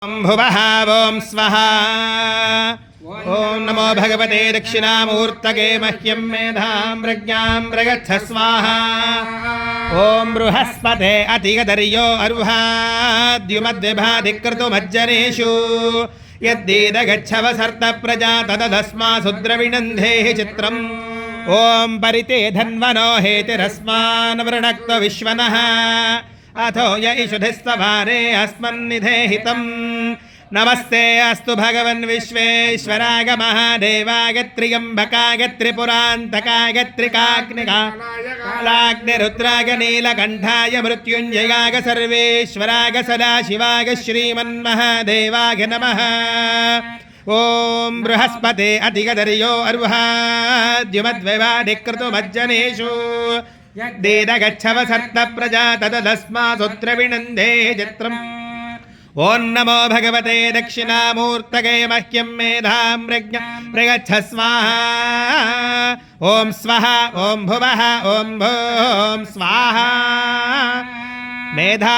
ओम भुवः ओम स्वहा ओम नमो भगवते दक्षिणामूर्तये मह्यं मेधां प्रज्ञां प्रगच्छ स्वाहा ओम बृहस्पते अतिगदर्यो अर्वाद्युमद्विभाधिकृतुमज्जनेषु यद्दीदगच्छवसर्त प्रजा तदस्मासु द्रविणन्धेहि चित्रम् ओम परिते धन्वनो हेतिरस्मान् वृणक्तो विश्वनः अथो य इषुधिस्तवारे अस्मन्निधेहितम् नमस्ते अस्तु भगवन् विश्वेश्वराय महादेवाय त्र्यम्बकाय त्रिपुरान्तकाय त्रिकाग्निकालाग्निरुद्राय नीलकण्ठाय मृत्युञ्जयाय सर्वेश्वराय सदाशिवाय श्रीमन्महादेवाय नमः ओम बृहस्पते अधिगदर्यो अर्वाद्युमद्विवाधिकृतुमज्जनेषु यद्दीदगच्छवसर्त प्रजा तदस्मासुद्रविणन्धे चित्रम् ओं नमो भगवते दक्षिणामूर्तये मह्यं मेधां प्रज्ञां प्रगच्छ स्वाहा ओं स्वहा ओं भुवः ओं भूं स्वाहा मेधा